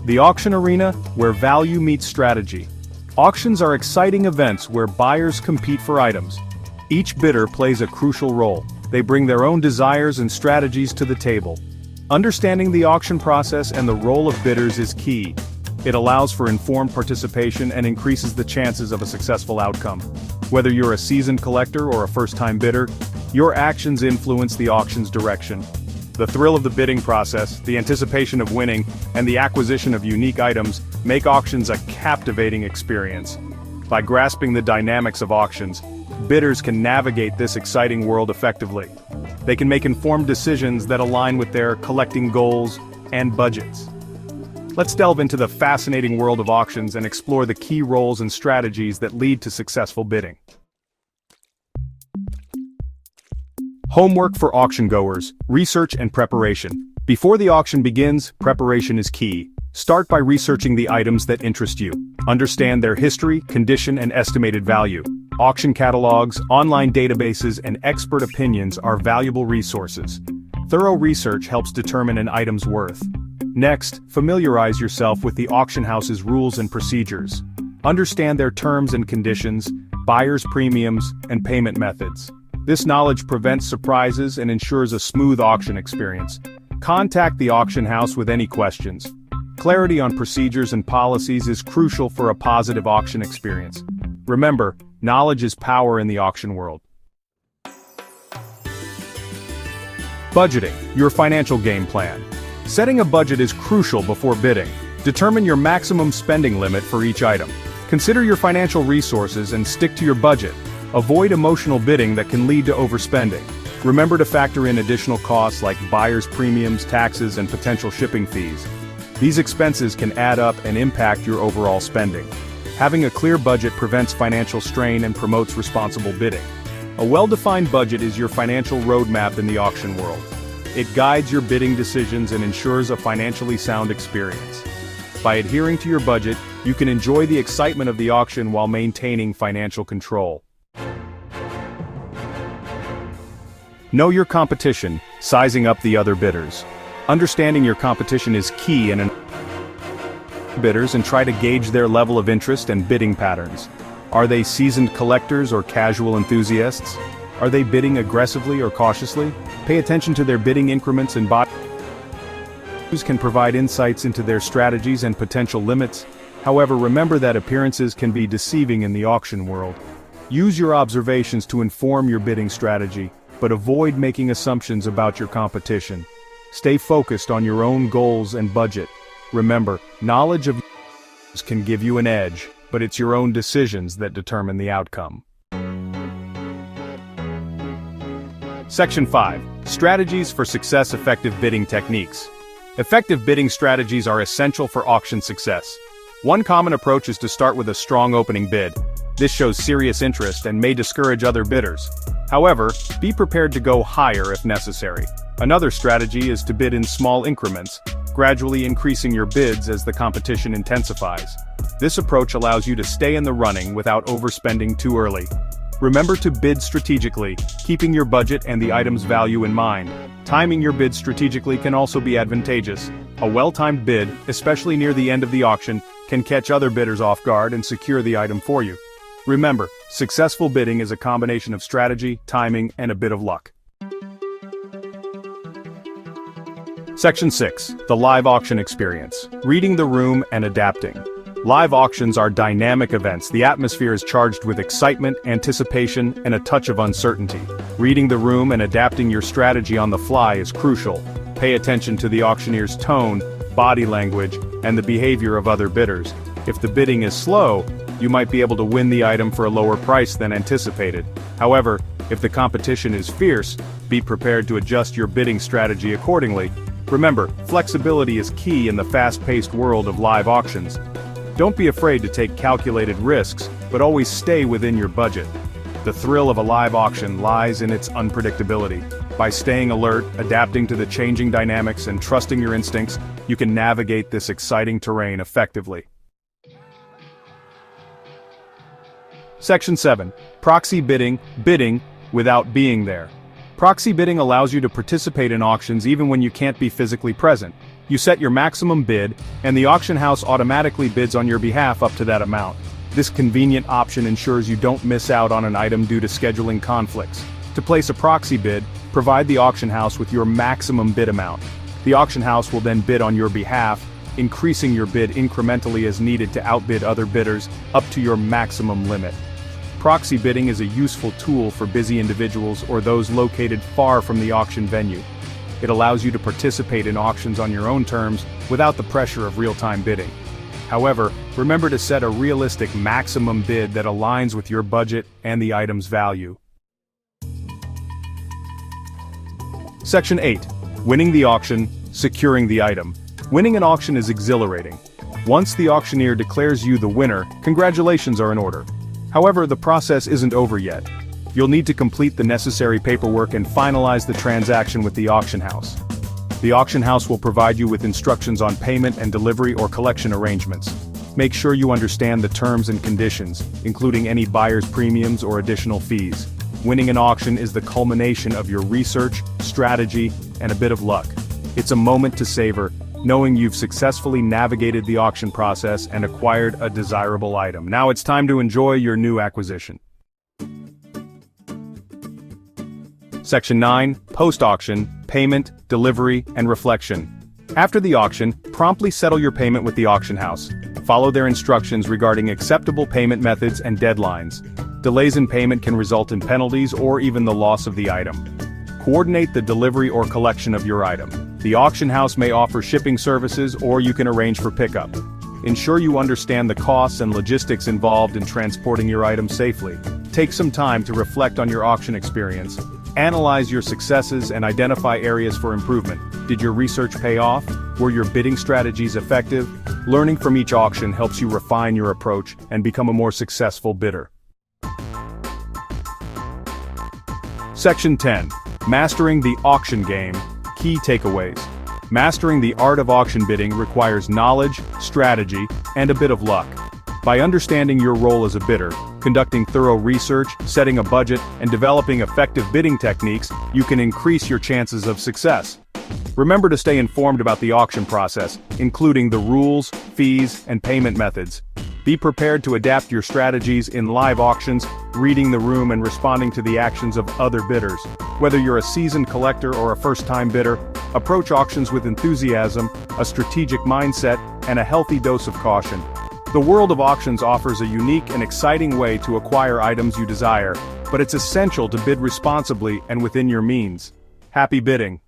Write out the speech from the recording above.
The auction arena, where value meets strategy. Auctions are exciting events where buyers compete for items. Each bidder plays a crucial role. They bring their own desires and strategies to the table. Understanding the auction process and the role of bidders is key. It allows for informed participation and increases the chances of a successful outcome. Whether you're a seasoned collector or a first-time bidder, your actions influence the auction's direction. The thrill of the bidding process, the anticipation of winning, and the acquisition of unique items make auctions a captivating experience. By grasping the dynamics of auctions, bidders can navigate this exciting world effectively. They can make informed decisions that align with their collecting goals and budgets. Let's delve into the fascinating world of auctions and explore the key roles and strategies that lead to successful bidding. Homework for auction goers: research and preparation. Before the auction begins, preparation is key. Start by researching the items that interest you. Understand their history, condition, and estimated value. Auction catalogs, online databases, and expert opinions are valuable resources. Thorough research helps determine an item's worth. Next, familiarize yourself with the auction house's rules and procedures. Understand their terms and conditions, buyers' premiums, and payment methods. This knowledge prevents surprises and ensures a smooth auction experience. Contact the auction house with any questions. Clarity on procedures and policies is crucial for a positive auction experience. Remember, knowledge is power in the auction world. Budgeting, your financial game plan. Setting a budget is crucial before bidding. Determine your maximum spending limit for each item. Consider your financial resources and stick to your budget. Avoid emotional bidding that can lead to overspending. Remember to factor in additional costs like buyer's premiums, taxes, and potential shipping fees. These expenses can add up and impact your overall spending. Having a clear budget prevents financial strain and promotes responsible bidding. A well-defined budget is your financial roadmap in the auction world. It guides your bidding decisions and ensures a financially sound experience. By adhering to your budget, you can enjoy the excitement of the auction while maintaining financial control. Know your competition, sizing up the other bidders. Understanding your competition is key in bidders and try to gauge their level of interest and bidding patterns. Are they seasoned collectors or casual enthusiasts? Are they bidding aggressively or cautiously? Pay attention to their bidding increments and can provide insights into their strategies and potential limits. However, remember that appearances can be deceiving in the auction world. Use your observations to inform your bidding strategy, but avoid making assumptions about your competition. Stay focused on your own goals and budget. Remember, knowledge of can give you an edge, but it's your own decisions that determine the outcome. Section 5. Strategies for success. Effective bidding techniques. Effective bidding strategies are essential for auction success. One common approach is to start with a strong opening bid. This shows serious interest and may discourage other bidders. However, be prepared to go higher if necessary. Another strategy is to bid in small increments, gradually increasing your bids as the competition intensifies. This approach allows you to stay in the running without overspending too early. Remember to bid strategically, keeping your budget and the item's value in mind. Timing your bid strategically can also be advantageous. A well-timed bid, especially near the end of the auction, can catch other bidders off guard and secure the item for you. Remember, successful bidding is a combination of strategy, timing, and a bit of luck. Section 6. The live auction experience. Reading the room and adapting. Live auctions are dynamic events. The atmosphere is charged with excitement, anticipation, and a touch of uncertainty. Reading the room and adapting your strategy on the fly is crucial. Pay attention to the auctioneer's tone, body language, and the behavior of other bidders. If the bidding is slow, you might be able to win the item for a lower price than anticipated. However, if the competition is fierce, be prepared to adjust your bidding strategy accordingly. Remember, flexibility is key in the fast-paced world of live auctions. Don't be afraid to take calculated risks, but always stay within your budget. The thrill of a live auction lies in its unpredictability. By staying alert, adapting to the changing dynamics, and trusting your instincts, you can navigate this exciting terrain effectively. Section 7. Proxy bidding, bidding without being there. Proxy bidding allows you to participate in auctions even when you can't be physically present. You set your maximum bid, and the auction house automatically bids on your behalf up to that amount. This convenient option ensures you don't miss out on an item due to scheduling conflicts. To place a proxy bid, provide the auction house with your maximum bid amount. The auction house will then bid on your behalf, increasing your bid incrementally as needed to outbid other bidders up to your maximum limit. Proxy bidding is a useful tool for busy individuals or those located far from the auction venue. It allows you to participate in auctions on your own terms without the pressure of real-time bidding. However, remember to set a realistic maximum bid that aligns with your budget and the item's value. Section 8. Winning the auction, securing the item. Winning an auction is exhilarating. Once the auctioneer declares you the winner, congratulations are in order. However, the process isn't over yet. You'll need to complete the necessary paperwork and finalize the transaction with the auction house. The auction house will provide you with instructions on payment and delivery or collection arrangements. Make sure you understand the terms and conditions, including any buyer's premiums or additional fees. Winning an auction is the culmination of your research, strategy, and a bit of luck. It's a moment to savor, knowing you've successfully navigated the auction process and acquired a desirable item. Now it's time to enjoy your new acquisition. Section 9. Post-auction, payment, delivery, and reflection. After the auction, promptly settle your payment with the auction house. Follow their instructions regarding acceptable payment methods and deadlines. Delays in payment can result in penalties or even the loss of the item. Coordinate the delivery or collection of your item. The auction house may offer shipping services, or you can arrange for pickup. Ensure you understand the costs and logistics involved in transporting your item safely. Take some time to reflect on your auction experience. Analyze your successes and identify areas for improvement. Did your research pay off? Were your bidding strategies effective? Learning from each auction helps you refine your approach and become a more successful bidder. Section 10. Mastering the auction game. Key takeaways. Mastering the art of auction bidding requires knowledge, strategy, and a bit of luck. By understanding your role as a bidder, conducting thorough research, setting a budget, and developing effective bidding techniques, you can increase your chances of success. Remember to stay informed about the auction process, including the rules, fees, and payment methods. Be prepared to adapt your strategies in live auctions, reading the room and responding to the actions of other bidders. Whether you're a seasoned collector or a first-time bidder, approach auctions with enthusiasm, a strategic mindset, and a healthy dose of caution. The world of auctions offers a unique and exciting way to acquire items you desire, but it's essential to bid responsibly and within your means. Happy bidding!